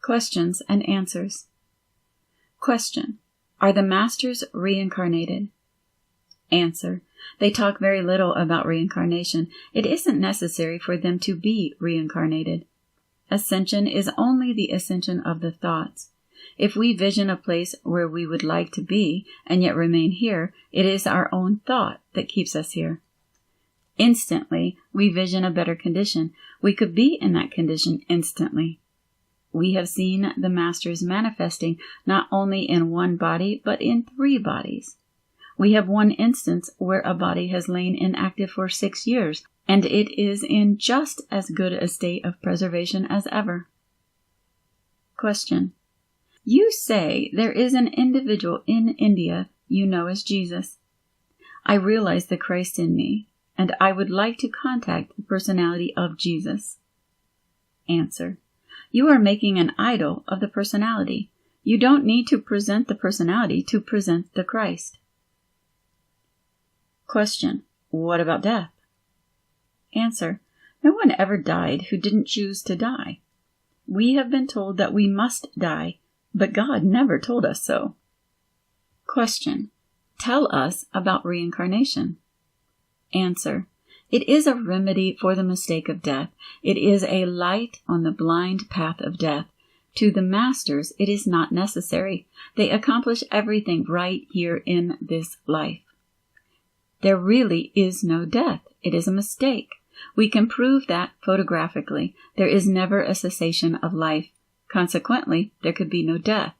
Questions and answers. Question: Are the masters reincarnated? Answer: They talk very little about reincarnation. It isn't necessary for them to be reincarnated. Ascension is only the ascension of the thoughts. If we vision a place where we would like to be and yet remain here, it is our own thought that keeps us here. Instantly, we vision a better condition. We could be in that condition instantly. We have seen the masters manifesting not only in one body, but in 3 bodies. We have one instance where a body has lain inactive for 6 years, and it is in just as good a state of preservation as ever. Question: You say there is an individual in India you know as Jesus. I realize the Christ in me, and I would like to contact the personality of Jesus. Answer: You are making an idol of the personality. You don't need to present the personality to present the Christ. Question: What about death? Answer: No one ever died who didn't choose to die. We have been told that we must die, but God never told us so. Question: Tell us about reincarnation. Answer: It is a remedy for the mistake of death. It is a light on the blind path of death. To the masters, it is not necessary. They accomplish everything right here in this life. There really is no death. It is a mistake. We can prove that photographically. There is never a cessation of life. Consequently, there could be no death.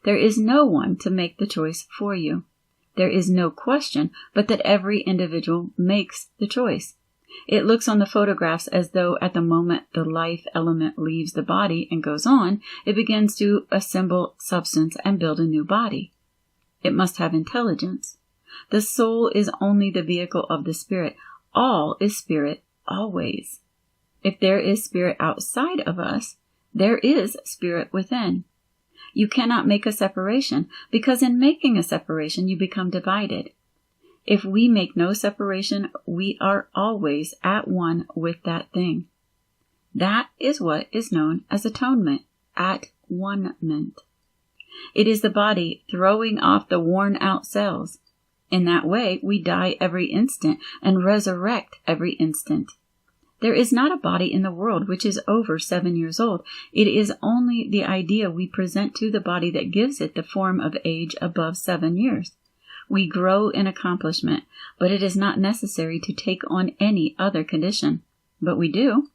There is no one to make the choice for you. There is no question but that every individual makes the choice. It looks on the photographs as though at the moment the life element leaves the body and goes on, it begins to assemble substance and build a new body. It must have intelligence. The soul is only the vehicle of the spirit. All is spirit, always. If there is spirit outside of us, there is spirit within. You cannot make a separation, because in making a separation, you become divided. If we make no separation, we are always at one with that thing. That is what is known as atonement, at one-ment. It is the body throwing off the worn-out cells. In that way, we die every instant and resurrect every instant. There is not a body in the world which is over 7 years old. It is only the idea we present to the body that gives it the form of age above 7 years. We grow in accomplishment, but it is not necessary to take on any other condition. But we do.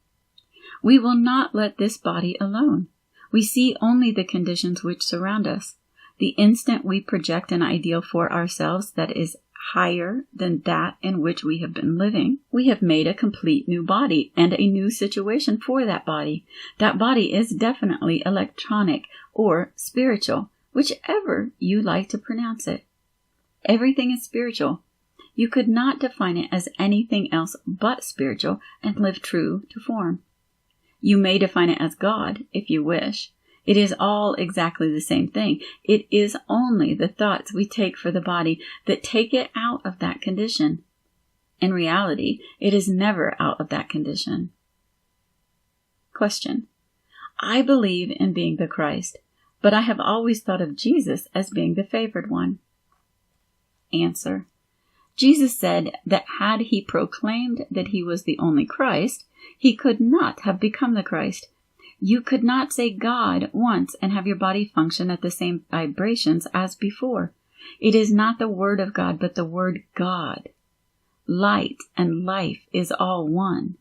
We will not let this body alone. We see only the conditions which surround us. The instant we project an ideal for ourselves that is higher than that in which we have been living, we have made a complete new body and a new situation for that body. That body is definitely electronic or spiritual, whichever you like to pronounce it. Everything is spiritual. You could not define it as anything else but spiritual and live true to form. You may define it as God if you wish. It is all exactly the same thing. It is only the thoughts we take for the body that take it out of that condition. In reality, it is never out of that condition. Question: I believe in being the Christ, but I have always thought of Jesus as being the favored one. Answer: Jesus said that had he proclaimed that he was the only Christ, he could not have become the Christ. You could not say God once and have your body function at the same vibrations as before. It is not the Word of God, but the Word God. Light and life is all one.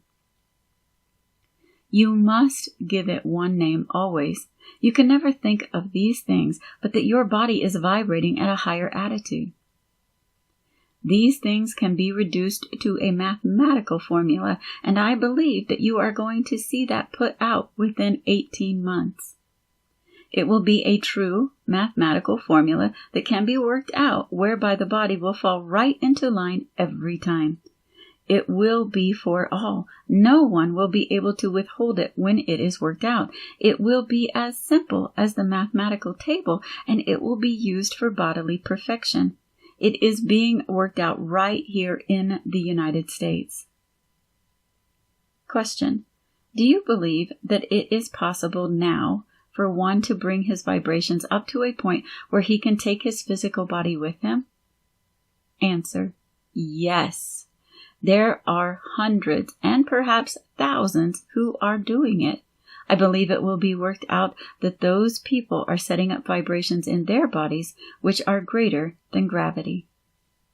You must give it one name always. You can never think of these things, but that your body is vibrating at a higher attitude. These things can be reduced to a mathematical formula, and I believe that you are going to see that put out within 18 months. It will be a true mathematical formula that can be worked out, whereby the body will fall right into line every time. It will be for all. No one will be able to withhold it when it is worked out. It will be as simple as the mathematical table, and it will be used for bodily perfection. It is being worked out right here in the United States. Question: Do you believe that it is possible now for one to bring his vibrations up to a point where he can take his physical body with him? Answer: yes. There are hundreds and perhaps thousands who are doing it. I believe it will be worked out that those people are setting up vibrations in their bodies which are greater than gravity.